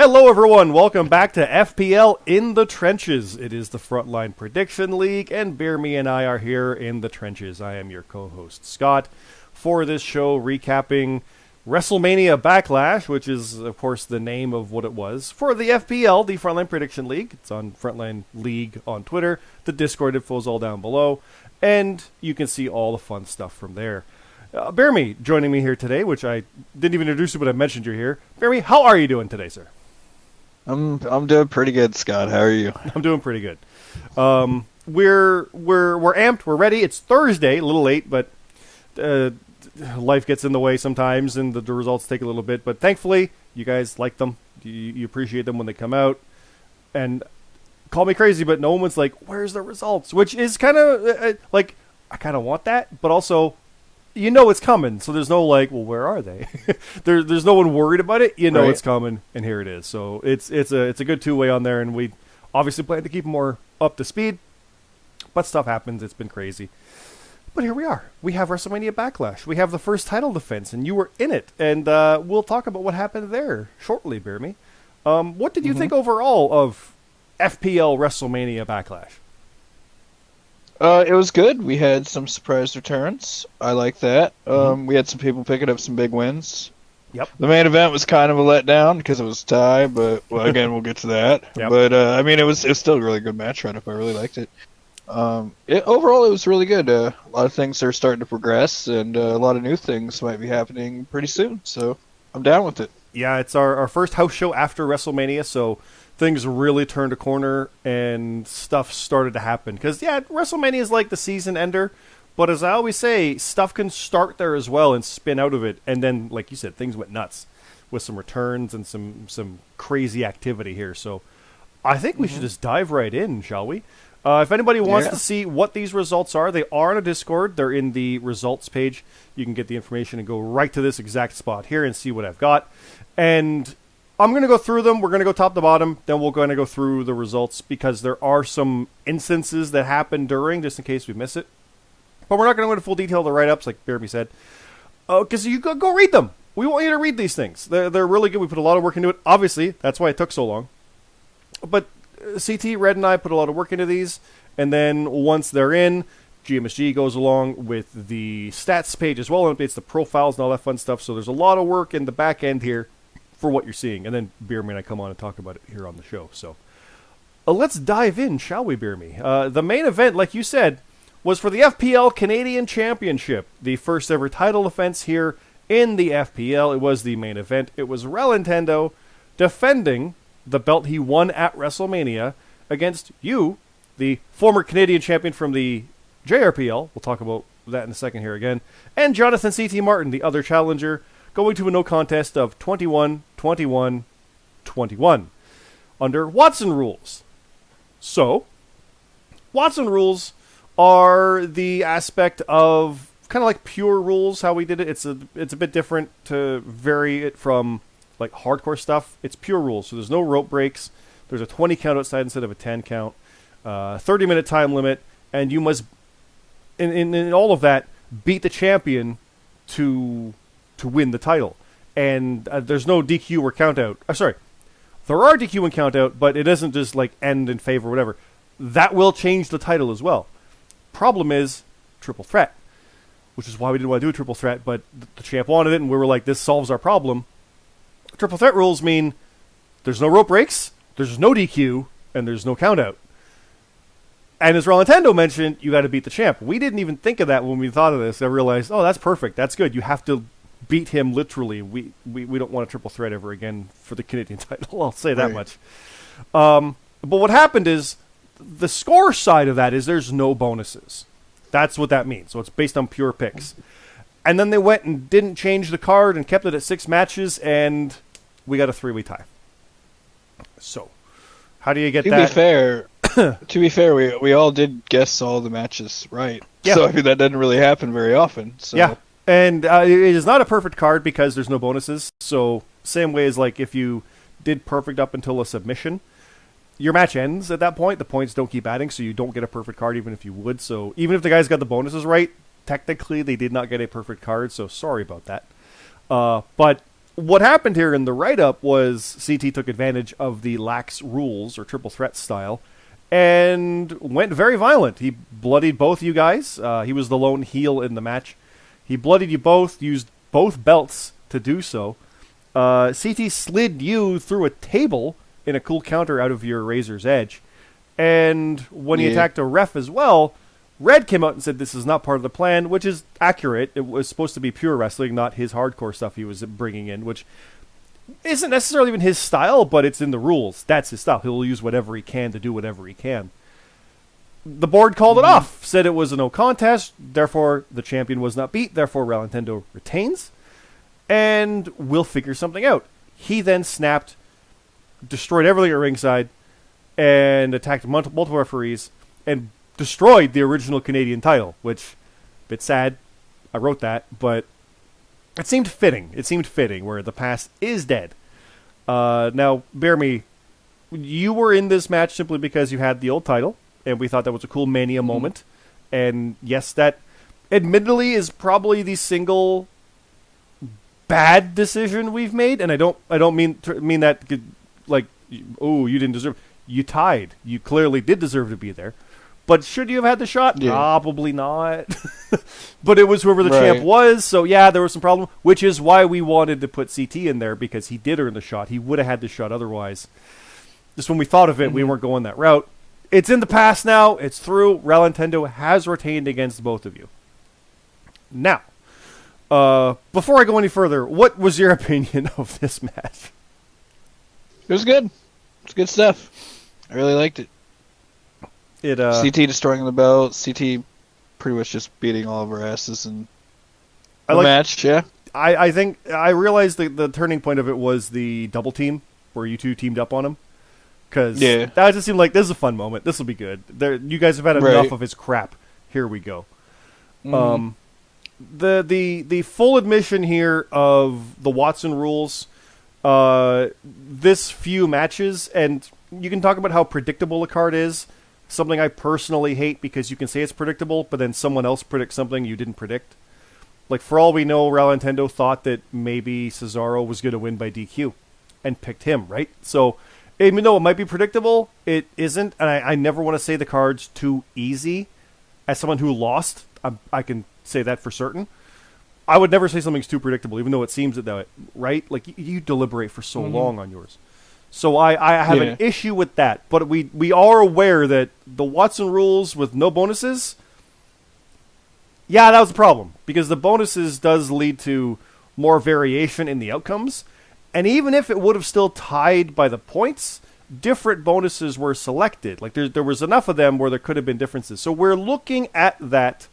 Hello, everyone. Welcome back to FPL in the Trenches. It is the Frontline Prediction League, and BeerMe and I are here in the trenches. I am your co-host, Scott, for this show recapping WrestleMania Backlash, which is, of course, the name of what it was, for the FPL, the Frontline Prediction League. It's on Frontline League on Twitter. The Discord info is all down below, and you can see all the fun stuff from there. BeerMe joining me here today, which I didn't even introduce you, but I mentioned you're here. BeerMe, how are you doing today, sir? I'm doing pretty good, Scott. How are you? I'm doing pretty good. We're amped. We're ready. It's Thursday, a little late, but life gets in the way sometimes, and the results take a little bit. But thankfully, you guys like them. You appreciate them when they come out. And call me crazy, but no one's like, "Where's the results?" Which is kind of like, I kind of want that, but also, you know it's coming, so there's no like, well, where are they? There's no one worried about it. You know It's coming, and here it is. So it's a good two-way on there, and we obviously plan to keep more up to speed. But stuff happens. It's been crazy. But here we are. We have WrestleMania Backlash. We have the first title defense, and you were in it. And we'll talk about what happened there shortly, BeerMe. What did you think overall of FPL WrestleMania Backlash? It was good. We had some surprise returns. I like that. We had some people picking up some big wins. Yep. The main event was kind of a letdown because it was a tie, but again, we'll get to that. Yep. But I mean, it was still a really good match right up. I really liked it. Overall, it was really good. A lot of things are starting to progress, and a lot of new things might be happening pretty soon. So I'm down with it. Yeah, it's our first house show after WrestleMania, so things really turned a corner and stuff started to happen. Because, WrestleMania is like the season ender, but as I always say, stuff can start there as well and spin out of it. And then, like you said, things went nuts with some returns and some crazy activity here. So I think we should just dive right in, shall we? If anybody wants to see what these results are, they are on a Discord. They're in the results page. You can get the information and go right to this exact spot here and see what I've got. And I'm going to go through them. We're going to go top to bottom. Then we're going to go through the results because there are some instances that happen during, just in case we miss it. But we're not going to go into full detail of the write-ups, like BeerMe said, because you go read them. We want you to read these things. They're really good. We put a lot of work into it. Obviously, that's why it took so long. But CT, Red, and I put a lot of work into these. And then once they're in, GMSG goes along with the stats page as well and updates the profiles and all that fun stuff. So there's a lot of work in the back end here for what you're seeing. And then BeerMe and I come on and talk about it here on the show. So let's dive in, shall we, BeerMe? The main event, like you said, was for the FPL Canadian Championship. The first ever title defense here in the FPL. It was the main event. It was Rallentando defending the belt he won at WrestleMania against you, the former Canadian champion from the JRPL. We'll talk about that in a second here again. And Jonathan C.T. Martin, the other challenger, going to a no contest of 21-21-21 under Watson rules. So, Watson rules are the aspect of kind of like pure rules, how we did it. It's a bit different to vary it from like hardcore stuff. It's pure rules, so there's no rope breaks. There's a 20 count outside instead of a 10 count. 30-minute time limit, and you must, in all of that, beat the champion to win the title. And there's no DQ or count out. Sorry, there are DQ and count out, but it doesn't just like end in favor or whatever. That will change the title as well. Problem is triple threat, which is why we didn't want to do a triple threat, but the champ wanted it, and we were like, this solves our problem. Triple threat rules mean there's no rope breaks, there's no DQ, and there's no count out. And as Rallentando mentioned, you got to beat the champ. We didn't even think of that when we thought of this. I realized, that's perfect. That's good. You have to beat him literally. We don't want a triple threat ever again for the Canadian title. I'll say that much. But what happened is the score side of that is there's no bonuses. That's what that means. So it's based on pure picks. And then they went and didn't change the card and kept it at 6 matches, and we got a 3-way tie. So, how do you get that? To be fair, we all did guess all the matches right. Yeah. So I mean that doesn't really happen very often. So. Yeah, and it is not a perfect card because there's no bonuses. So same way as like if you did perfect up until a submission, your match ends at that point. The points don't keep adding, so you don't get a perfect card even if you would. So even if the guys got the bonuses right, technically they did not get a perfect card. So sorry about that. But what happened here in the write-up was CT took advantage of the lax rules, or triple threat style, and went very violent. He bloodied both you guys. He was the lone heel in the match. He bloodied you both, used both belts to do so. CT slid you through a table in a cool counter out of your Razor's Edge. And when he attacked a ref as well, Red came out and said this is not part of the plan, which is accurate. It was supposed to be pure wrestling, not his hardcore stuff he was bringing in, which isn't necessarily even his style, but it's in the rules. That's his style. He'll use whatever he can to do whatever he can. The board called it off, said it was a no contest, therefore the champion was not beat, therefore Rallentando retains, and we'll figure something out. He then snapped, destroyed everything at ringside, and attacked multiple referees, and destroyed the original Canadian title, which, a bit sad, I wrote that, but it seemed fitting. It seemed fitting, where the past is dead. Now, bear me, you were in this match simply because you had the old title, and we thought that was a cool Mania moment. And yes, that admittedly is probably the single bad decision we've made, and I don't mean that like, oh, you didn't deserve. You tied. You clearly did deserve to be there. But should you have had the shot? Yeah. Probably not. But it was whoever the champ was, so yeah, there was some problem, which is why we wanted to put CT in there, because he did earn the shot. He would have had the shot otherwise. Just when we thought of it, we weren't going that route. It's in the past now. It's through. Rallentando has retained against both of you. Now, before I go any further, what was your opinion of this match? It was good. It's good stuff. I really liked it. CT destroying the belt, CT pretty much just beating all of our asses in the match, yeah. I think I realized the turning point of it was the double team, where you two teamed up on him. Because that just seemed like, this is a fun moment. This will be good. You guys have had enough of his crap. Here we go. The full admission here of the Watson rules, this few matches, and you can talk about how predictable a card is. Something I personally hate, because you can say it's predictable, but then someone else predicts something you didn't predict. Like, for all we know, Rallentando thought that maybe Cesaro was going to win by DQ, and picked him, right? So, even though it might be predictable, it isn't, and I never want to say the card's too easy. As someone who lost, I can say that for certain. I would never say something's too predictable, even though it seems that way, right? Like, you deliberate for so long on yours. So I have an issue with that, but we are aware that the Watson rules with no bonuses, that was the problem, because the bonuses does lead to more variation in the outcomes, and even if it would have still tied by the points, different bonuses were selected. Like, there was enough of them where there could have been differences. So we're looking at that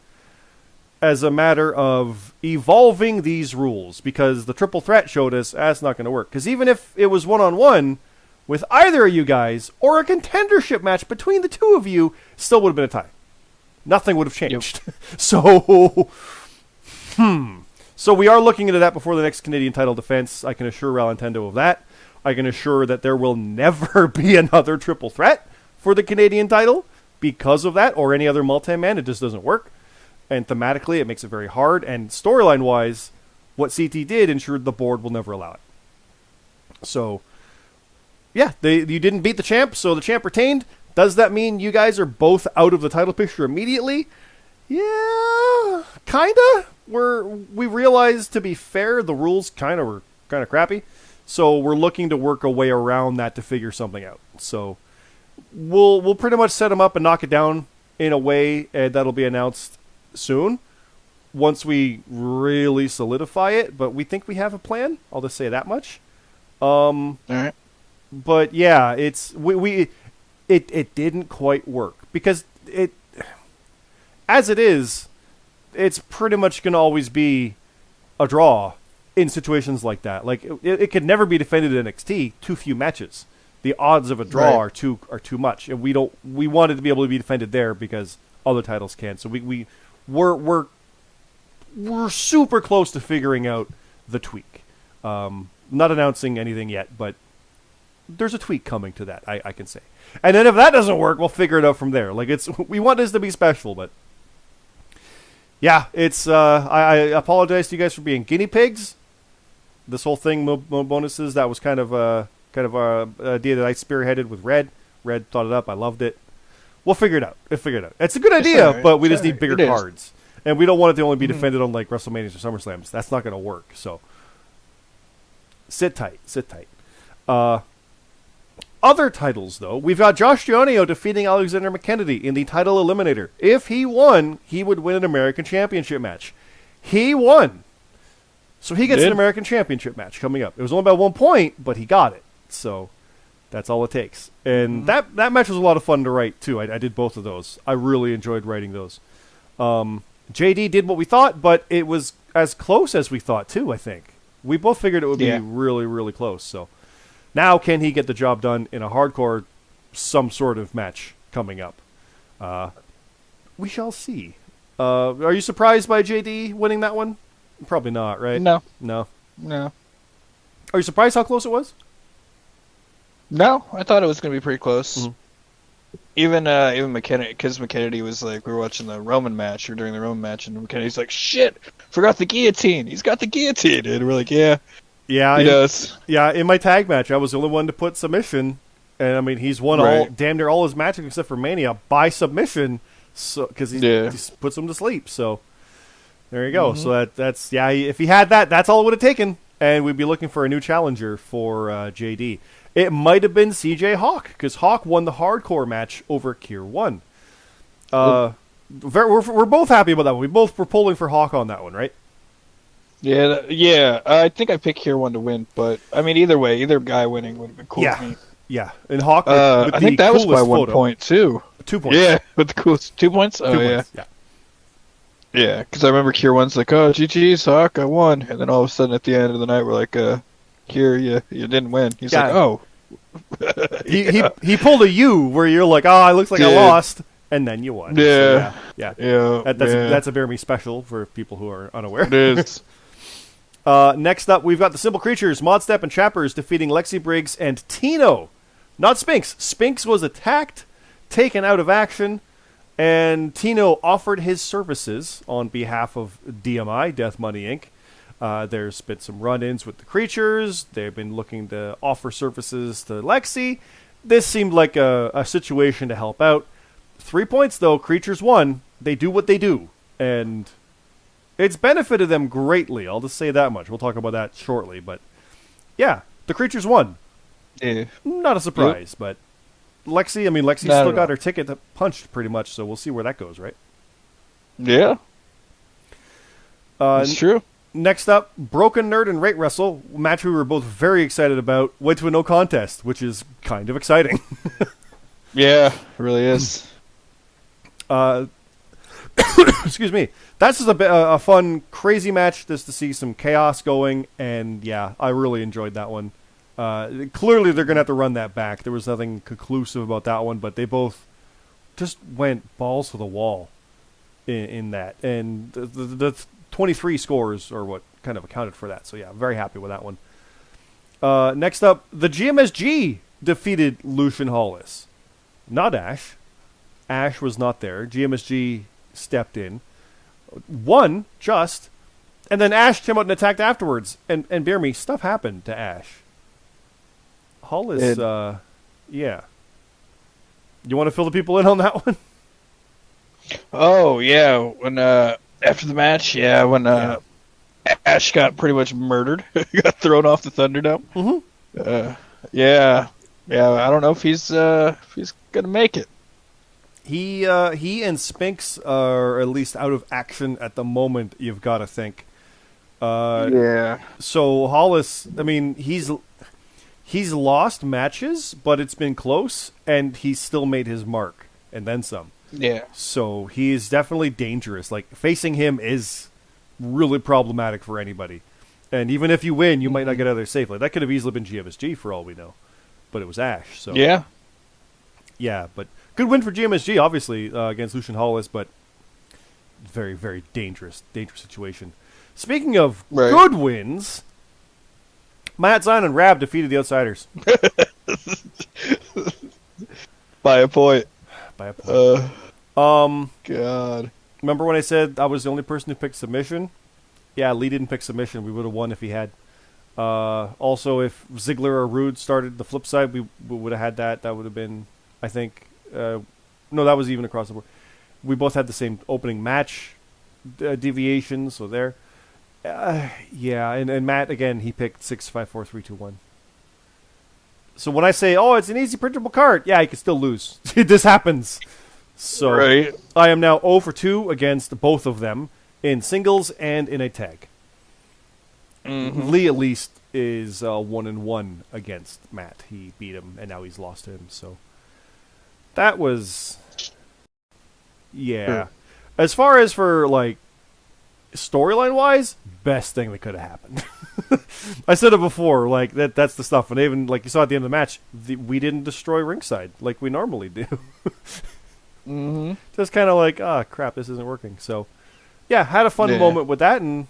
as a matter of evolving these rules, because the triple threat showed us that's not going to work. Because even if it was one-on-one with either of you guys, or a contendership match between the two of you, still would have been a tie. Nothing would have changed. Yep. So we are looking into that before the next Canadian title defense. I can assure Rallentando of that. I can assure that there will never be another triple threat for the Canadian title because of that, or any other multi-man. It just doesn't work. And thematically, it makes it very hard. And storyline-wise, what CT did ensured the board will never allow it. So, yeah, you didn't beat the champ, so the champ retained. Does that mean you guys are both out of the title picture immediately? Yeah, kinda. We realized, to be fair, the rules were kind of crappy. So we're looking to work a way around that to figure something out. So we'll pretty much set them up and knock it down in a way, and that'll be announced soon once we really solidify it. But we think we have a plan. I'll just say that much. All right. But yeah, it didn't quite work, because as it is, it's pretty much going to always be a draw in situations like that. Like, it could never be defended in NXT. Too few matches. The odds of a draw are too much, and we wanted to be able to be defended there because other titles can. So we're super close to figuring out the tweak. Not announcing anything yet, but there's a tweak coming to that, I can say. And then if that doesn't work, we'll figure it out from there. Like, we want this to be special, but yeah, it's I apologize to you guys for being guinea pigs. This whole thing, mo bonuses, that was kind of a idea that I spearheaded with Red. Red thought it up. I loved it. We'll figure it out. It's a good idea, all right. but we It's just all need bigger right. It is. cards. And we don't want it to only be defended on like WrestleManias or SummerSlams. That's not going to work. So sit tight. Other titles, though, we've got Josh Dionio defeating Alexander McKennedy in the title eliminator. If he won, he would win an American Championship match. He won. So he gets an American Championship match coming up. It was only by 1 point, but he got it. So that's all it takes. And that match was a lot of fun to write, too. I did both of those. I really enjoyed writing those. JD did what we thought, but it was as close as we thought, too, I think. We both figured it would be really, really close. So now can he get the job done in a hardcore, some sort of match coming up? We shall see. Are you surprised by JD winning that one? Probably not, right? No. Are you surprised how close it was? No, I thought it was going to be pretty close. Even McKennedy, because McKennedy was like, we were watching the Roman match, or during the Roman match, and McKennedy's like, shit, forgot the guillotine. He's got the guillotine. And we're like, yeah, he does. Yeah, in my tag match, I was the only one to put submission. And, I mean, he's won damn near all his matches except for Mania by submission, so because he puts him to sleep. So there you go. So that's if he had that, that's all it would have taken. And we'd be looking for a new challenger for JD. It might have been CJ Hawk, because Hawk won the hardcore match over Kier 1. We're both happy about that one. We both were pulling for Hawk on that one, right? Yeah. I think I picked Kier 1 to win, but I mean, either way, either guy winning would have been cool to me. Yeah, and Hawk with I think that was by 1 point, too. 2 points. Yeah, with the coolest 2 points? Oh, 2 points. Yeah. Yeah, because I remember Kier 1's like, oh, GG's, Hawk, I won. And then all of a sudden at the end of the night, we're like, Kier, you didn't win. He's like, oh. he pulled a U where you're like, oh, it looks like I lost, and then you won. Yeah. So, that's a BeerMe special for people who are unaware. It is. Next up, we've got the Simple Creatures, Modstep and Chappers defeating Lexi Briggs and Tino. Not Spinks. Spinks was attacked, taken out of action, and Tino offered his services on behalf of DMI, Death Money Inc. There's been some run-ins with the Creatures. They've been looking to offer services to Lexi. This seemed like a situation to help out. 3 points, though. Creatures won. They do what they do. And it's benefited them greatly. I'll just say that much. We'll talk about that shortly. But, yeah, the Creatures won. Yeah. Not a surprise, but Lexi still got her ticket punched pretty much, so we'll see where that goes, right? Yeah. It's true. Next up, Broken Nerd and Rate Wrestle, match we were both very excited about, went to a no contest, which is kind of exciting. Yeah, it really is. Excuse me. That's just a fun, crazy match just to see some chaos going, and yeah, I really enjoyed that one. Clearly, they're going to have to run that back. There was nothing conclusive about that one, but they both just went balls to the wall in that. And the 23 scores are what kind of accounted for that. So, yeah, I'm very happy with that one. Next up, the GMSG defeated Lucian Hollis. Not Ash. Ash was not there. GMSG stepped in. Won, just. And then Ash came out and attacked afterwards. And BeerMe, stuff happened to Ash. Hollis, yeah. You want to fill the people in on that one? Oh, yeah. When after the match, when Ash got pretty much murdered, got thrown off the Thunderdome. Mm-hmm. Yeah. I don't know if he's gonna make it. He and Spinks are at least out of action at the moment. You've got to think. Yeah. So Hollis, I mean, he's lost matches, but it's been close, and he's still made his mark, and then some. Yeah. So he is definitely dangerous. Like, facing him is really problematic for anybody. And even if you win, you might not get out of there safely. That could have easily been GMSG for all we know. But it was Ash. So yeah. Yeah, but good win for GMSG, obviously, against Lucian Hollis, but very, very dangerous situation. Speaking of good wins, Matt Zion and Rab defeated the Outsiders. By a point. God. Remember when I said I was the only person who picked submission? Yeah, Lee didn't pick submission. We would have won if he had. Also, if Ziggler or Rude started the flip side, we would have had that. That would have been, I think, no, that was even across the board. We both had the same opening match deviation, so there. Yeah, and Matt, again, he picked 6, 5, 4, 3, 2, 1. So when I say, oh, it's an easy printable card, yeah, you can still lose. This happens. So Right. I am now 0 for 2 against both of them in singles and in a tag. Lee, at least, is 1-1 against Matt. He beat him, and now he's lost to him. So that was, yeah. Sure. As far as for like storyline wise, best thing that could have happened. I said it before, like that's the stuff. And even like you saw at the end of the match, we didn't destroy ringside like we normally do. Just kind of like, crap, this isn't working. So yeah, had a fun moment with that, and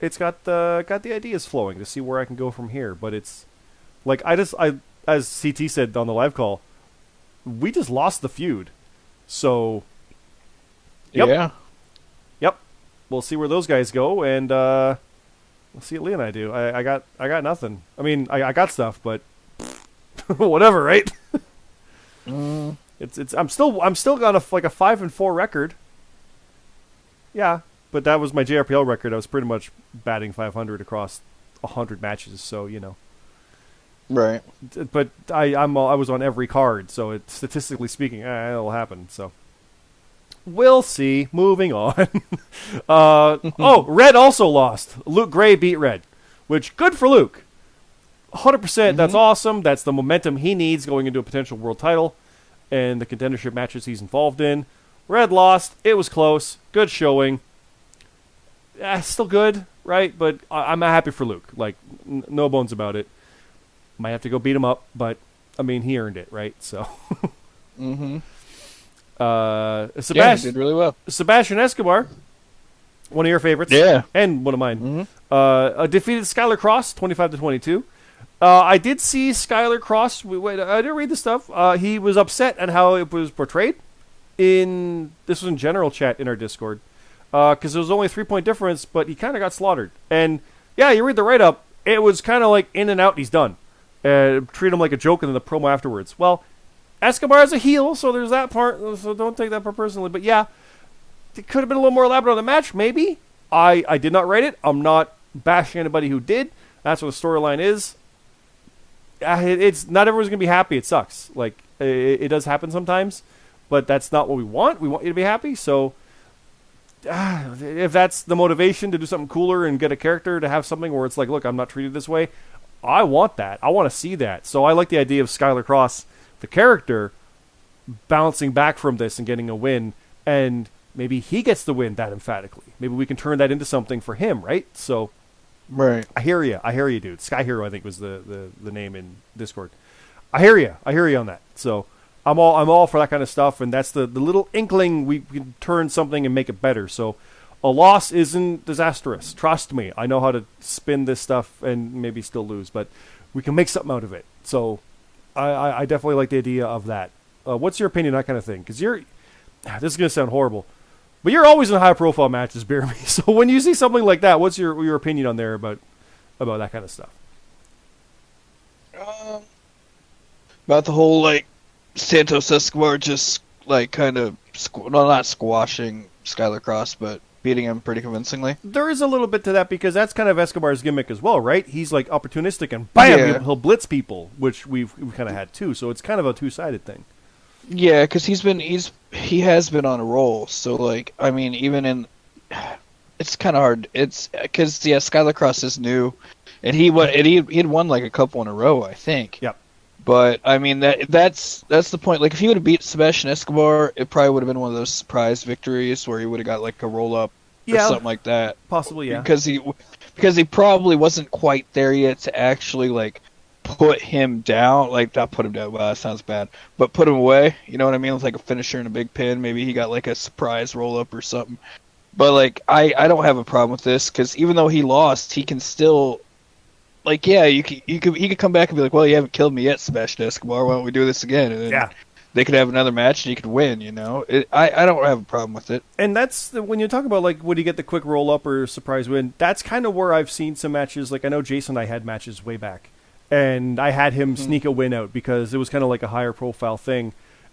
it's got the ideas flowing to see where I can go from here. But it's like I as CT said on the live call, we just lost the feud. So yep. Yeah. Yep. We'll see where those guys go, and we'll see what Lee and I do. I got nothing. I mean, I got stuff, but whatever, right? It's I'm still got a 5-4 record. Yeah, but that was my JRPL record. I was pretty much batting 500 across 100 matches, so you know. Right. But I was on every card, so statistically speaking, it'll happen. So we'll see. Moving on. Red also lost. Luke Gray beat Red, which good for Luke. 100%. That's awesome. That's the momentum he needs going into a potential world title and the contendership matches he's involved in. Red lost. It was close. Good showing. Still good, right? But I'm happy for Luke. Like, no bones about it. Might have to go beat him up, but I mean, he earned it, right? So. Sebastian did really well. Sebastian Escobar, one of your favorites, and one of mine, defeated Skylar Cross 25-22. I did see Skylar Cross. I didn't read the stuff. He was upset at how it was portrayed. This was in general chat in our Discord, because there was only a 3-point difference, but he kind of got slaughtered. And yeah, you read the write up. It was kind of like in and out. He's done. Treat him like a joke, and then the promo afterwards. Well, Escobar's a heel, so there's that part. So don't take that part personally. But yeah, it could have been a little more elaborate on the match, maybe. I did not write it. I'm not bashing anybody who did. That's what the storyline is. It's not everyone's gonna be happy. It sucks. Like it does happen sometimes, but that's not what we want. We want you to be happy. So if that's the motivation to do something cooler and get a character to have something where it's like, look, I'm not treated this way. I want that. I want to see that. So I like the idea of Skylar Cross, the character, bouncing back from this and getting a win, and maybe he gets the win that emphatically. Maybe we can turn that into something for him, right? So, right. I hear you, dude. Sky Hero, I think, was the name in Discord. I hear you on that. So I'm all for that kind of stuff, and that's the little inkling we can turn something and make it better. So a loss isn't disastrous. Trust me, I know how to spin this stuff and maybe still lose, but we can make something out of it. So I definitely like the idea of that. What's your opinion on that kind of thing? Because this is going to sound horrible, but you're always in high-profile matches, BeerMe. So when you see something like that, what's your opinion on there about that kind of stuff? About the whole, like, Santos Escobar just, like, kind of, not squashing Skylar Cross, but beating him pretty convincingly. There is a little bit to that, because that's kind of Escobar's gimmick as well, right? He's like opportunistic and bam, he'll blitz people, which we've kind of had too. So it's kind of a two-sided thing. Yeah, because he has been on a roll. So like, I mean, it's kind of hard. It's because Skylar Cross is new, and he'd won like a couple in a row, I think. Yep. But I mean that's the point. Like if he would have beat Sebastian Escobar, it probably would have been one of those surprise victories where he would have got like a roll up or something like that. Possibly, yeah. Because he probably wasn't quite there yet to actually like put him down. Like not put him down. Well, that sounds bad. But put him away. You know what I mean? With like a finisher and a big pin. Maybe he got like a surprise roll up or something. But like I don't have a problem with this because even though he lost, he can still. Like, yeah, he could come back and be like, well, you haven't killed me yet, Sebastian Escobar. Why don't we do this again? And then they could have another match and you could win. I don't have a problem with it. And that's when you talk about like would you get the quick roll up or surprise win? That's kind of where I've seen some matches. Like I know Jason and I had matches way back, and I had him sneak a win out because it was kind of like a higher profile thing,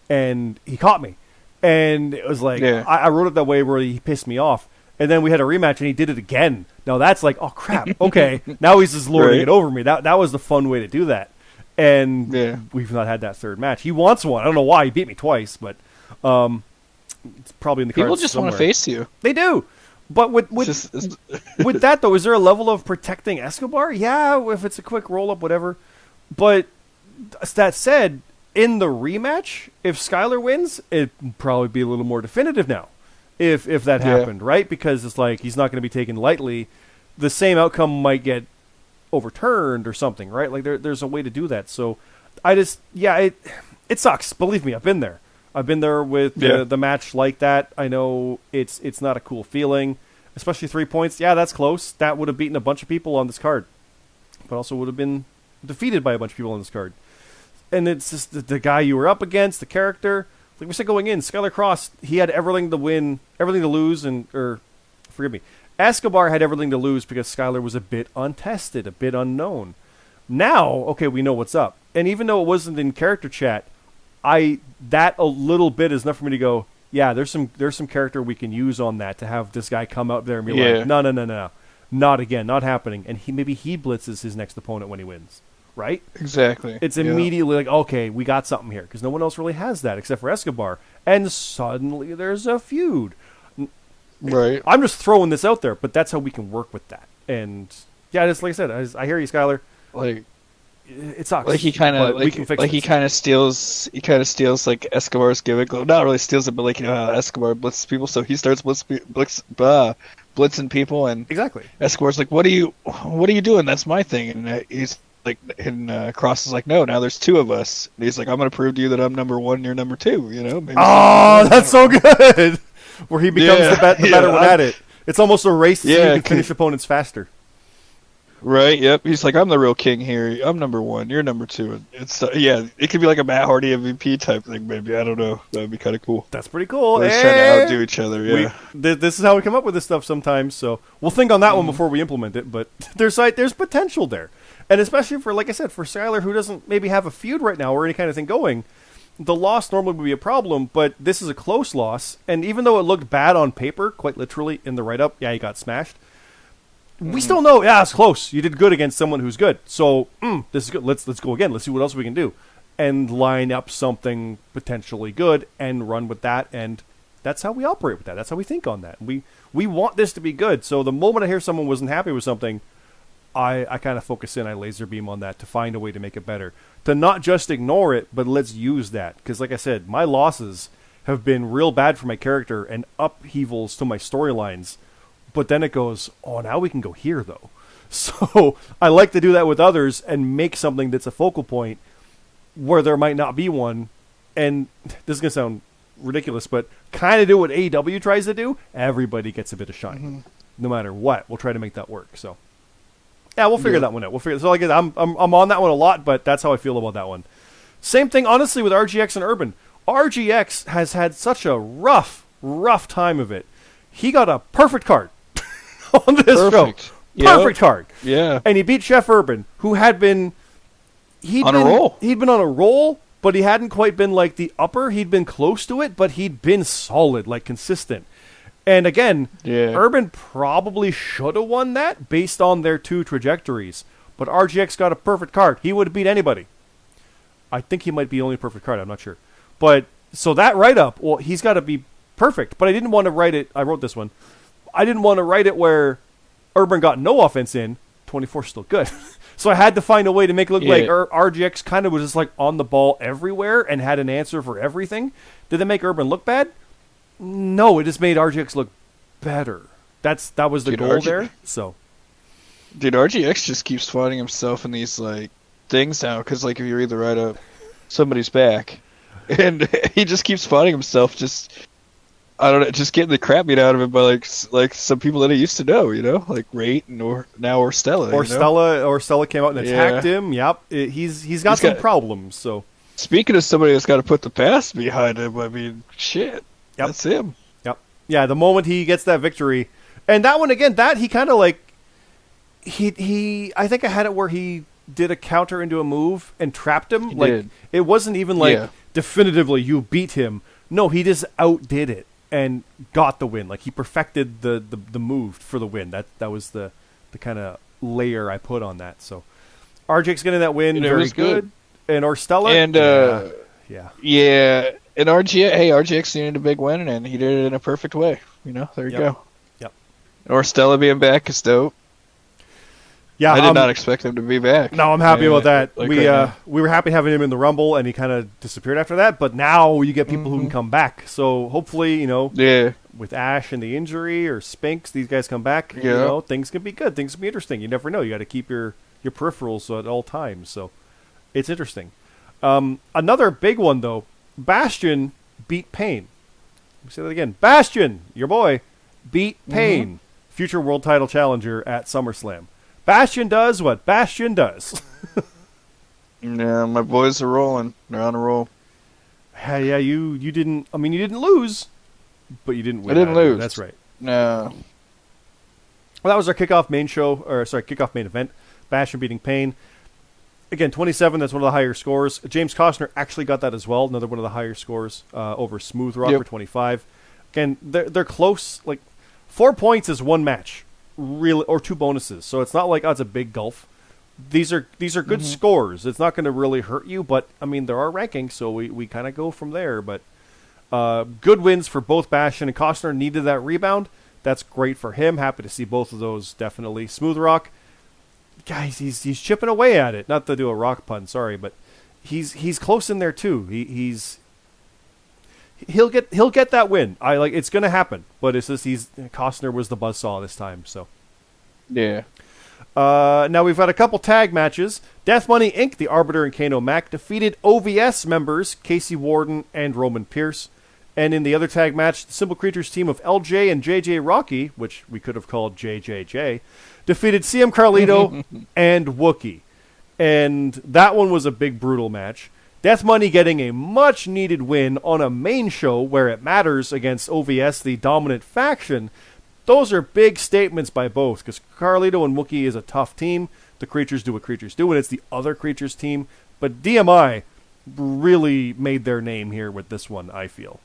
and he caught me, and it was like I wrote it that way where he pissed me off, and then we had a rematch and he did it again. Now that's like, oh crap, okay, now he's just lording it over me. That was the fun way to do that. And we've not had that third match. He wants one. I don't know why. He beat me twice, but it's probably in the cards. People just want to face you. They do. But with with that, though, is there a level of protecting Escobar? Yeah, if it's a quick roll-up, whatever. But that said, in the rematch, if Skylar wins, it'd probably be a little more definitive now if that happened, right? Because it's like he's not going to be taken lightly. The same outcome might get overturned or something, right? Like there's a way to do that. So I just it sucks. Believe me, I've been there. I've been there with the match like that. I know it's not a cool feeling, especially 3 points. Yeah, that's close. That would have beaten a bunch of people on this card, but also would have been defeated by a bunch of people on this card. And it's just the guy you were up against, the character. Like we said going in, Skylar Cross, he had everything to win, everything to lose, forgive me. Escobar had everything to lose because Skylar was a bit untested, a bit unknown. Now, okay, we know what's up. And even though it wasn't in character chat, that a little bit is enough for me to go, yeah, there's some character we can use on that to have this guy come out there and be like, no, not again, not happening. And maybe he blitzes his next opponent when he wins, right? Exactly. It's immediately like, okay, we got something here because no one else really has that except for Escobar. And suddenly there's a feud. Right. I'm just throwing this out there, but that's how we can work with that. And yeah, just like I said, I hear you, Skylar. Like it sucks. Like he kind of he kind of steals like Escobar's gimmick. Not really steals it, but like how Escobar blitzes people, so he starts blitzing people, and exactly. Escobar's like, "What are you doing? That's my thing." And he's like, and Cross is like, "No, now there's two of us." And he's like, "I'm going to prove to you that I'm number one, and you're number two." Maybe that's so good. Where he becomes the better one at it. It's almost a race so you can finish opponents faster. Right, yep. He's like, I'm the real king here. I'm number one. You're number two. And it's it could be like a Matt Hardy MVP type thing, maybe. I don't know. That would be kind of cool. That's pretty cool. We're trying to outdo each other, yeah. This is how we come up with this stuff sometimes, so we'll think on that one before we implement it, but there's potential there. And especially for, like I said, for Skylar, who doesn't maybe have a feud right now or any kind of thing going, the loss normally would be a problem, but this is a close loss, and even though it looked bad on paper, quite literally in the write-up, he got smashed, we still know, it's close. You did good against someone who's good. So, this is good. Let's go again. Let's see what else we can do. And line up something potentially good and run with that, and that's how we operate with that. That's how we think on that. We want this to be good, so the moment I hear someone wasn't happy with something, I kind of focus in, I laser beam on that to find a way to make it better. To not just ignore it, but let's use that. Because like I said, my losses have been real bad for my character and upheavals to my storylines. But then it goes, now we can go here, though. So I like to do that with others and make something that's a focal point where there might not be one. And this is going to sound ridiculous, but kind of do what AEW tries to do. Everybody gets a bit of shine. No matter what, we'll try to make that work. So yeah, we'll figure that one out. So like I'm on that one a lot, but that's how I feel about that one. Same thing, honestly, with RGX and Urban. RGX has had such a rough time of it. He got a perfect card on this show. Perfect card. Yeah. And he beat Chef Urban, who had been on a roll. He'd been on a roll, but he hadn't quite been like the upper. He'd been close to it, but he'd been solid, like consistent. And again, Urban probably should have won that based on their two trajectories. But RGX got a perfect card. He would have beat anybody. I think he might be the only perfect card. I'm not sure. But so that write-up, he's got to be perfect. But I didn't want to write it. I wrote this one. I didn't want to write it where Urban got no offense in. 24 still good. So I had to find a way to make it look like RGX kind of was just like on the ball everywhere and had an answer for everything. Did that make Urban look bad? No, it just made RGX look better. That was the goal there. So, dude, RGX just keeps finding himself in these like things now because like if you read the write-up, somebody's back, and he just keeps finding himself just getting the crap beat out of him by like some people that he used to know, like Rate and or Stella. Stella came out and attacked him. Yep, he's got some problems. So Speaking of somebody that's got to put the pass behind him, I mean, shit, that's him. Yep. Yeah, the moment he gets that victory, and that one again, that he kind of like he. I think I had it where he did a counter into a move and trapped him. It wasn't even like definitively you beat him. No, he just outdid it and got the win. Like he perfected the move for the win. That was the kind of layer I put on that. So RJ's getting that win, very good. And Orstella, and yeah, and RGX needed a big win, and he did it in a perfect way. There you go. Yep. And Orstella being back is dope. Yeah, I did not expect him to be back. No, I'm happy about that. Like we were happy having him in the Rumble, and he kind of disappeared after that. But now you get people who can come back. So hopefully, with Ash and the injury or Spinks, these guys come back. Yeah. Things can be good. Things can be interesting. You never know. You got to keep your peripherals at all times. So it's interesting. Another big one though. Bastion beat Payne. Let me say that again. Bastion, your boy, beat Payne, future world title challenger at SummerSlam. Bastion does what Bastion does. Yeah, my boys are rolling. They're on a roll. Yeah, you didn't. I mean, you didn't lose, but you didn't win. I didn't lose. That's right. No. Well, that was our kickoff kickoff main event. Bastion beating Payne. Again, 27. That's one of the higher scores. James Costner actually got that as well. Another one of the higher scores over Smooth Rock for 25. Again, they're close. Like 4 points is one match. Really, or 2 bonuses, so it's not like it's a big gulf. These are good scores. It's not going to really hurt you, but I mean there are rankings, so we kind of go from there. But good wins for both Bastion and Costner. Needed that rebound. That's great for him. Happy to see both of those. Definitely. Smooth Rock, guys, he's chipping away at it. Not to do a rock pun, sorry, but he's close in there too. He'll get that win. It's going to happen, but it's just Costner was the buzzsaw this time. So yeah. Now we've got a couple tag matches. Death Money Inc., the Arbiter and Kano Mac defeated OVS members Casey Warden and Roman Pierce. And in the other tag match, the Simple Creatures team of LJ and JJ Rocky, which we could have called JJJ, defeated CM Carlito and Wookie. And that one was a big brutal match. Death Money getting a much-needed win on a main show where it matters against OVS, the dominant faction. Those are big statements by both, because Carlito and Wookie is a tough team. The Creatures do what Creatures do, and it's the other Creatures team. But DMI really made their name here with this one, I feel.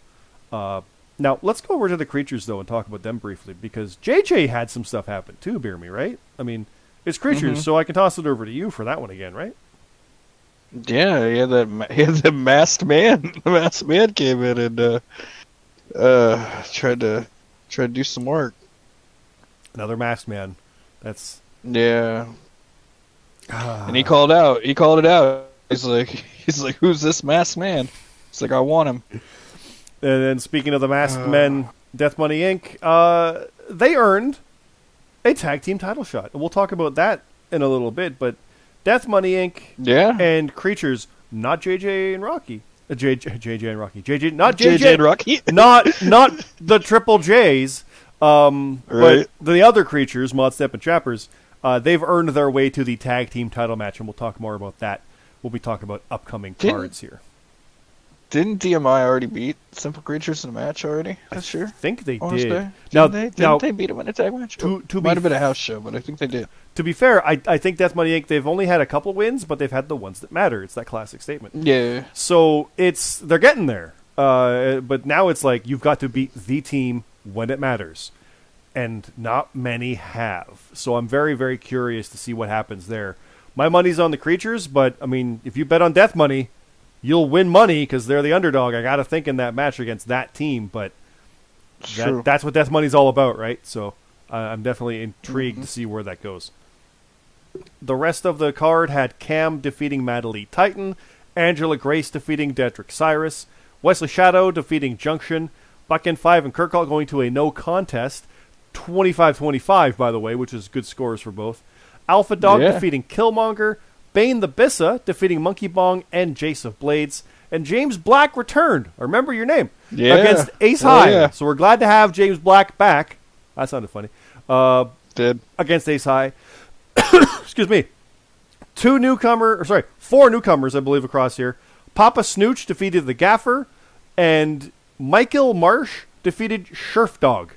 Now, let's go over to the Creatures, though, and talk about them briefly, because JJ had some stuff happen, too, Beer Me, right? I mean, it's Creatures, so I can toss it over to you for that one again, right? Yeah, he had the masked man. The masked man came in and tried to do some work. Another masked man. That's and he called it out. He's like, who's this masked man? It's like, I want him. And then speaking of the masked men, Death Money Inc., they earned a tag team title shot. And we'll talk about that in a little bit, but Death Money Inc. And Creatures, not JJ and Rocky. JJ and Rocky. Not JJ and Rocky. not the Triple J's. Right. But the other Creatures, Mod Step and Chappers, they've earned their way to the tag team title match, and we'll talk more about that. We'll be talking about upcoming cards here. Didn't DMI already beat Simple Creatures in a match already? I think they did. Didn't they beat him in a tag match? Might have been a house show, but I think they did. To be fair, I think Death Money Inc., they've only had a couple wins, but they've had the ones that matter. It's that classic statement. Yeah. So they're getting there. But now it's like you've got to beat the team when it matters. And not many have. So I'm very, very curious to see what happens there. My money's on the Creatures, but, I mean, if you bet on Death Money, you'll win money because they're the underdog. I got to think in that match against that team, but that's what Death Money's all about, right? So I'm definitely intrigued to see where that goes. The rest of the card had Cam defeating Mad Elite Titan, Angela Grace defeating Dedrick Cyrus, Wesley Shadow defeating Junction, Buck N5 and Kirkall going to a no contest, 25-25, by the way, which is good scores for both. Alpha Dog defeating Killmonger, Bane the Bissa defeating Monkey Bong and Jace of Blades, and James Black returned. Remember your name. Against Ace High. Yeah. So we're glad to have James Black back. That sounded funny. Against Ace High. Excuse me. 4 newcomers, I believe, across here. Papa Snooch defeated the Gaffer, and Michael Marsh defeated Scherf Dog.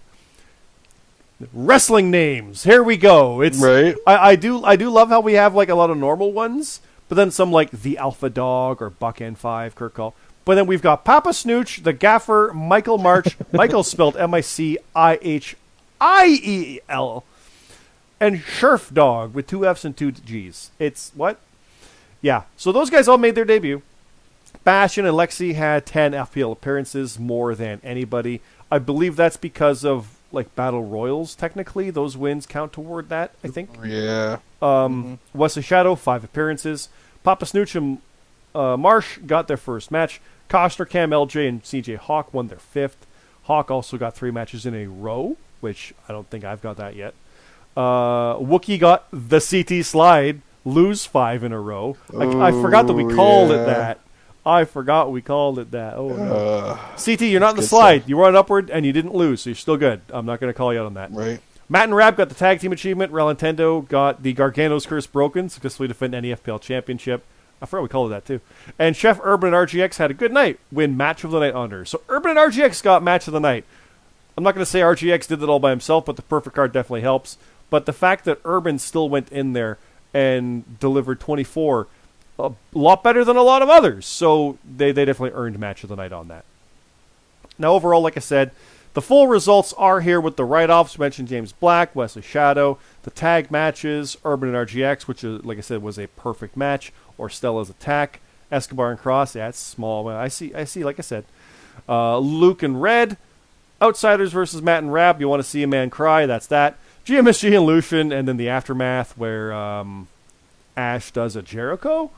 Wrestling names. Here we go. It's Right. I do love how we have like a lot of normal ones, but then some like the Alpha Dog or Buck N5, Kurt Call. But then we've got Papa Snooch, the Gaffer, Michael March, Michael spelled Michiel, and Scherf Dog with 2 F's and 2 G's. It's what? Yeah. So those guys all made their debut. Bastion and Lexi had 10 FPL appearances, more than anybody. I believe that's because of like battle royals. Technically, those wins count toward that, I think. Yeah. Wesley Shadow, 5 appearances. Papa Snooch and Marsh got their first match. Costner, Cam, LJ, and CJ Hawk won their 5th. Hawk also got 3 matches in a row, which I don't think I've got that yet. Wookie got the CT slide, lose 5 in a row. I forgot that we called it that. I forgot we called it that. Oh, no. CT, you're not in the slide. Stuff. You run upward, and you didn't lose, so you're still good. I'm not going to call you out on that. Right. Matt and Rab got the tag team achievement. Rallentando got the Gargano's Curse broken, successfully defend any FPL championship. I forgot we called it that, too. And Chef Urban and RGX had a good night, win Match of the Night honor. So Urban and RGX got Match of the Night. I'm not going to say RGX did it all by himself, but the perfect card definitely helps. But the fact that Urban still went in there and delivered 24, a lot better than a lot of others. So they definitely earned Match of the Night on that. Now, overall, like I said, the full results are here with the write-offs. We mentioned James Black, Wesley Shadow, the tag matches, Urban and RGX, which, like I said, was a perfect match, or Stella's attack, Escobar and Cross. Yeah, it's small. I see. Like I said, Luke and Red, Outsiders versus Matt and Rab. You want to see a man cry? That's that. GMSG and Lucian, and then the aftermath where Ash does a Jericho.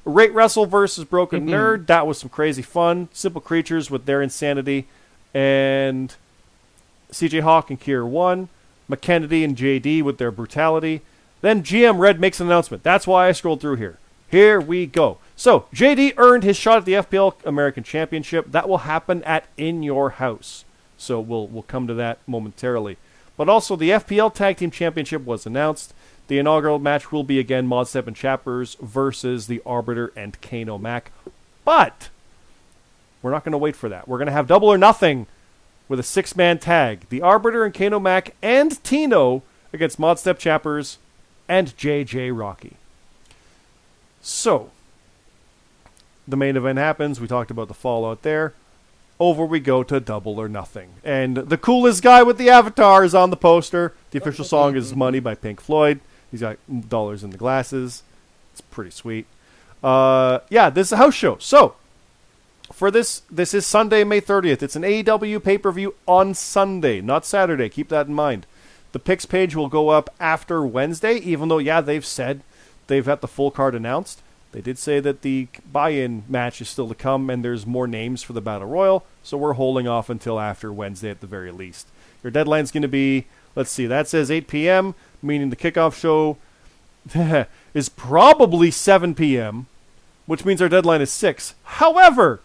Rate Wrestle versus Broken Nerd. That was some crazy fun. Simple Creatures with their insanity. And CJ Hawk and Kier won. McKennedy and JD with their brutality. Then GM Red makes an announcement. That's why I scrolled through here. Here we go. So, JD earned his shot at the FPL American Championship. That will happen at In Your House. So we'll come to that momentarily. But also, the FPL Tag Team Championship was announced. The inaugural match will be again Modstep and Chappers versus the Arbiter and Kano Mac. But we're not going to wait for that. We're going to have Double or Nothing with a 6-man tag. The Arbiter and Kano Mac and Tino against Modstep Chappers and JJ Rocky. So, the main event happens. We talked about the fallout there. Over we go to Double or Nothing. And the coolest guy with the avatar is on the poster. The official song is Money by Pink Floyd. He's got dollars in the glasses. It's pretty sweet. Yeah, this is a house show. So, for this is Sunday, May 30th. It's an AEW pay-per-view on Sunday, not Saturday. Keep that in mind. The picks page will go up after Wednesday, even though, yeah, they've said they've got the full card announced. They did say that the buy-in match is still to come, and there's more names for the Battle Royal, so we're holding off until after Wednesday at the very least. Your deadline's going to be, let's see, that says 8 p.m., meaning the kickoff show is probably 7 p.m., which means our deadline is 6. However,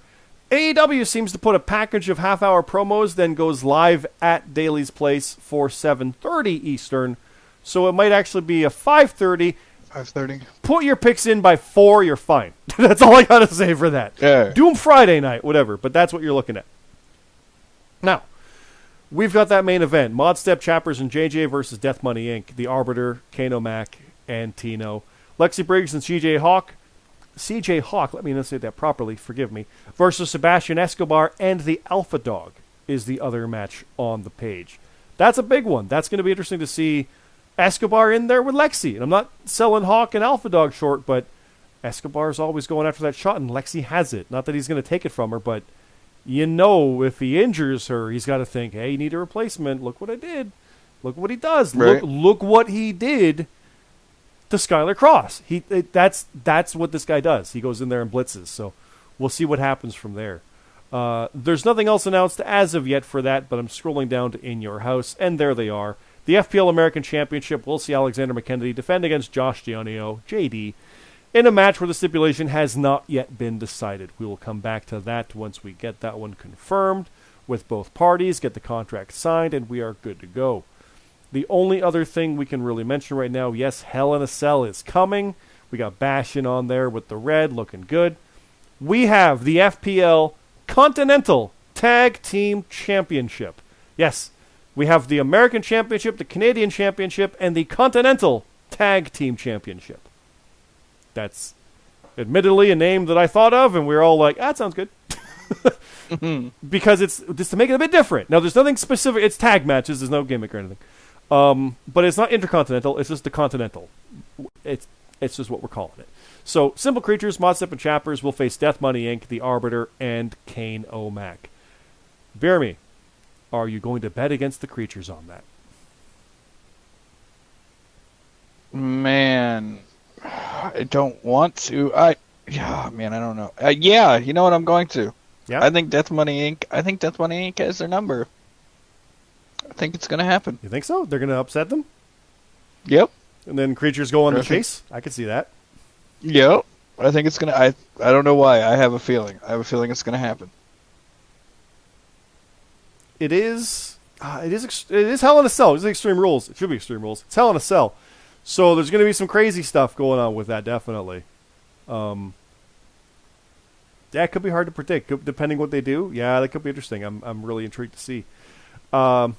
AEW seems to put a package of half-hour promos, then goes live at Daly's Place for 7:30 Eastern, so it might actually be a 5:30. 5:30. Put your picks in by 4, you're fine. That's all I got to say for that. Yeah. Do them Friday night, whatever, but that's what you're looking at. Now, we've got that main event. Modstep, Chappers, and JJ versus Death Money Inc., the Arbiter, Kano Mac, and Tino. Lexi Briggs and CJ Hawk, let me not say that properly, forgive me, versus Sebastian Escobar and the Alpha Dog is the other match on the page. That's a big one. That's going to be interesting to see Escobar in there with Lexi. And I'm not selling Hawk and Alpha Dog short, but Escobar's always going after that shot, and Lexi has it. Not that he's going to take it from her, but you know if he injures her, he's got to think, hey, you need a replacement. Look what I did. Look what he does. Right. Look what he did to Skylar Cross. That's what this guy does. He goes in there and blitzes. So we'll see what happens from there. There's nothing else announced as of yet for that, but I'm scrolling down to In Your House, and there they are. The FPL American Championship, we'll see Alexander McKennedy defend against Josh Dionio, JD, in a match where the stipulation has not yet been decided. We will come back to that once we get that one confirmed with both parties, get the contract signed, and we are good to go. The only other thing we can really mention right now, yes, Hell in a Cell is coming. We got Bastion on there with the red, looking good. we have the FPL Continental Tag Team Championship. Yes, we have the American Championship, the Canadian Championship, and the Continental Tag Team Championship. That's admittedly a name that I thought of, and we were all like, that sounds good. Because it's just to make it a bit different. Now, there's nothing specific. It's tag matches. There's no gimmick or anything. But it's not intercontinental. It's just the continental. It's just what we're calling it. So, Simple Creatures, Modstep, and Chappers will face Death Money Inc., The Arbiter, and Kane O'Mac. BeerMe, are you going to bet against the Creatures on that? Man, I don't want to. I don't know. Yeah, you know what? I'm going to. Yeah. I think Death Money Inc. has their number. I think it's going to happen. You think so? They're going to upset them? Yep. And then Creatures go on the chase? I could see that. Yep. I think it's going to... I don't know why. I have a feeling. It's going to happen. It is Hell in a Cell. It's Extreme Rules. It should be Extreme Rules. It's Hell in a Cell. So there's going to be some crazy stuff going on with that, definitely. That could be hard to predict, depending what they do. Yeah, that could be interesting. I'm really intrigued to see. I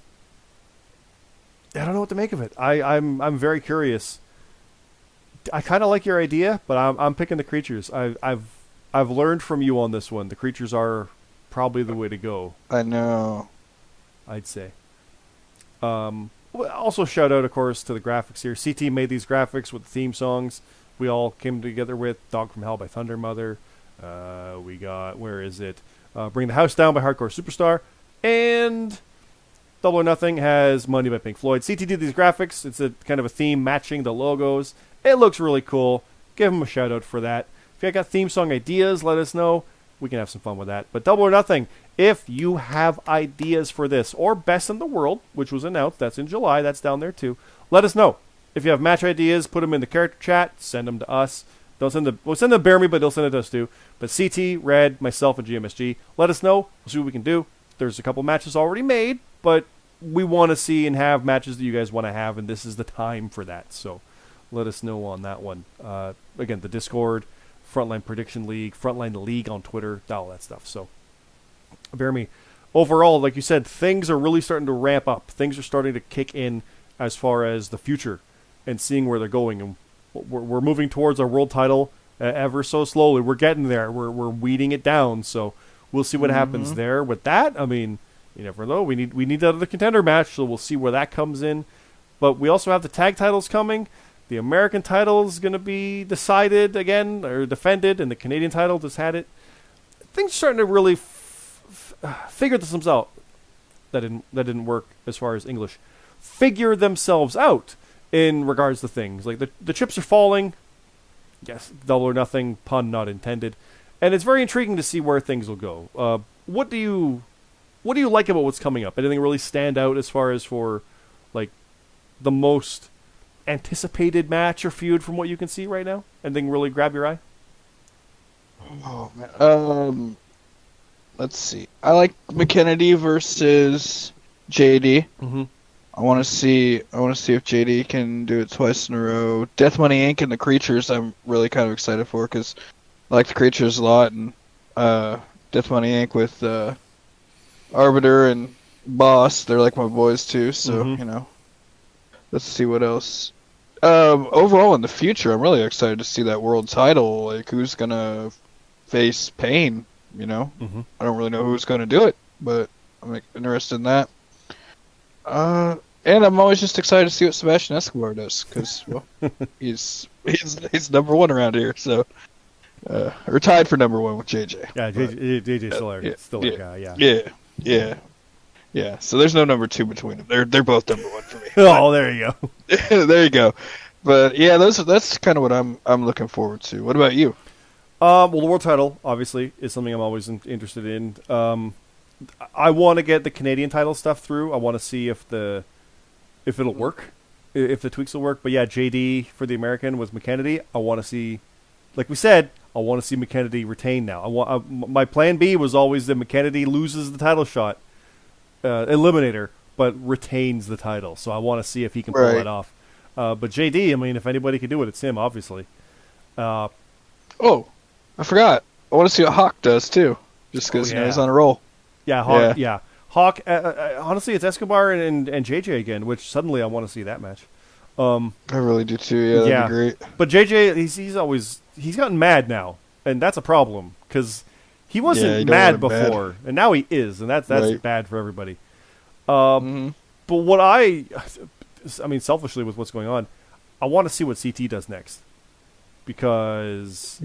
don't know what to make of it. I'm very curious. I kind of like your idea, but I'm picking the Creatures. I've learned from you on this one. The Creatures are probably the way to go. I know. I'd say. Also, shout out, of course, to the graphics here. CT made these graphics with the theme songs. We all came together with Dog from Hell by Thunder Mother. We got, where is it? Bring the House Down by Hardcore Superstar. And Double or Nothing has Money by Pink Floyd. CT did these graphics. It's a kind of a theme matching the logos. It looks really cool. Give them a shout out for that. If you got theme song ideas, let us know. We can have some fun with that. But Double or Nothing, if you have ideas for this, or Best in the World, which was announced, that's in July, that's down there too, let us know. If you have match ideas, put them in the character chat, send them to us. Don't send them, send them to BeerMe, but they'll send it to us too. But CT, Red, myself, and GMSG, let us know. We'll see what we can do. There's a couple matches already made, but we want to see and have matches that you guys want to have, and this is the time for that. So let us know on that one. Again, the Discord, Frontline Prediction League, Frontline League on Twitter, all that stuff. So, BeerMe, overall, like you said, things are really starting to ramp up. Things are starting to kick in as far as the future and seeing where they're going. And we're moving towards our world title ever so slowly. We're getting there. We're weeding it down. So we'll see what happens there. With that, I mean, you never know. We need that other contender match, so we'll see where that comes in. But we also have the tag titles coming. The American title is going to be decided again, or defended, and the Canadian title just had it. Things are starting to really figure themselves out. That didn't work as far as English. Figure themselves out in regards to things. Like the chips are falling. Yes, Double or Nothing, pun not intended. And it's very intriguing to see where things will go. What do you like about what's coming up? Anything really stand out as far as for like the most anticipated match or feud from what you can see right now? Anything really grab your eye? Oh man. Let's see. I like McKennedy versus JD. Mm-hmm. I want to see if JD can do it twice in a row. Death Money Inc. and the Creatures I'm really kind of excited for because I like the Creatures a lot, and Death Money Inc. with Arbiter and Boss, they're like my boys too, so you know. Let's see what else. Overall in the future, I'm really excited to see that world title. Like, who's gonna face Pain? You know, I don't really know who's gonna do it, but I'm interested in that. And I'm always just excited to see what Sebastian Escobar does, because well, he's number one around here. So, or tied for number one with JJ. Yeah, JJ still a guy. Yeah. So there's no number two between them. They're both number one for me. Oh, there you go. There you go. But yeah, that's kind of what I'm looking forward to. What about you? Well, the world title obviously is something I'm always interested in. I want to get the Canadian title stuff through. I want to see if it'll work, if the tweaks will work. But yeah, JD for the American with McKennedy. I want to see, like we said, I want to see McKennedy retain now. My plan B was always that McKennedy loses the title shot, eliminator, but retains the title. So I want to see if he can pull that off. But JD, I mean, if anybody can do it, it's him, obviously. Oh, I forgot. I want to see what Hawk does too, just because yeah. he's on a roll. Yeah, Hawk. Yeah, Hawk. Honestly, it's Escobar and JJ again, which suddenly I want to see that match. I really do too. Yeah, that'd be great. But JJ, he's gotten mad now, and that's a problem because he wasn't mad before, and now he is, and that's right. bad for everybody. But what I mean, selfishly with what's going on, I want to see what CT does next because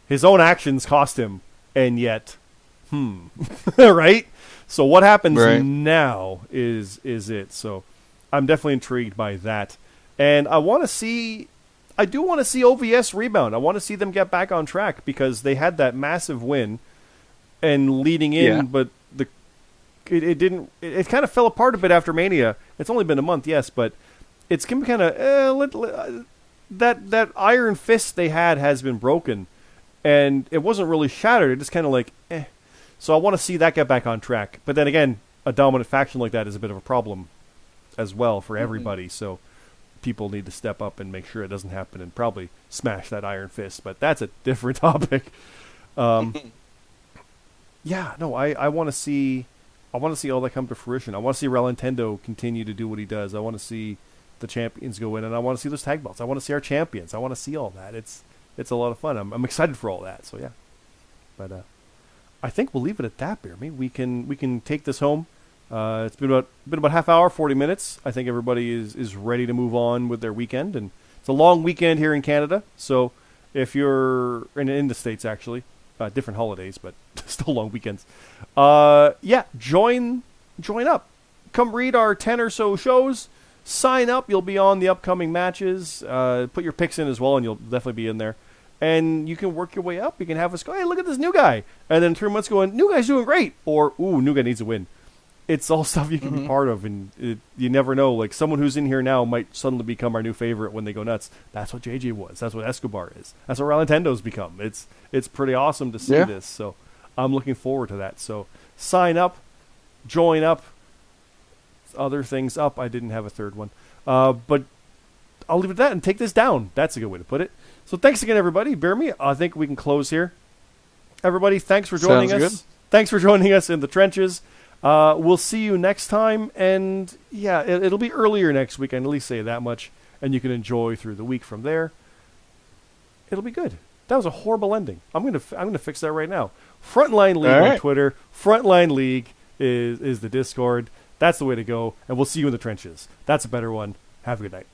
his own actions cost him, and yet, right? So what happens now is it. So I'm definitely intrigued by that. And I do want to see OVS rebound. I want to see them get back on track because they had that massive win and leading in, but it didn't. It kind of fell apart a bit after Mania. It's only been a month, yes, but it's kind of that iron fist they had has been broken, and it wasn't really shattered. It just kind of like So I want to see that get back on track. But then again, a dominant faction like that is a bit of a problem as well for everybody. So people need to step up and make sure it doesn't happen and probably smash that iron fist. But that's a different topic. I want to see all that come to fruition. I want to see Rallentando continue to do what he does. I want to see the champions go in, and I want to see those tag belts. I want to see our champions. I want to see all that. It's a lot of fun. I'm excited for all that. So yeah, but I think we'll leave it at that, BeerMe. We can take this home. It's been about half hour, 40 minutes. I think everybody is ready to move on with their weekend, and it's a long weekend here in Canada. So if you're in the States, actually, different holidays, but still long weekends. Join up. Come read our 10 or so shows. Sign up. You'll be on the upcoming matches. Put your picks in as well, and you'll definitely be in there. And you can work your way up. You can have us go, hey, look at this new guy. And then 3 months going, new guy's doing great. Or, ooh, new guy needs a win. It's all stuff you can be part of. And you never know. Like, someone who's in here now might suddenly become our new favorite when they go nuts. That's what JJ was. That's what Escobar is. That's what Rallentando's become. It's pretty awesome to see this. So I'm looking forward to that. So sign up. Join up. Other things up. I didn't have a third one. But I'll leave it at that and take this down. That's a good way to put it. So thanks again, everybody. BeerMe, I think we can close here. Everybody, thanks for joining us. Good. Thanks for joining us in the trenches. We'll see you next time. And, yeah, it'll be earlier next week. I can at least say that much. And you can enjoy through the week from there. It'll be good. That was a horrible ending. I'm gonna fix that right now. Frontline League on Twitter. Frontline League is the Discord. That's the way to go. And we'll see you in the trenches. That's a better one. Have a good night.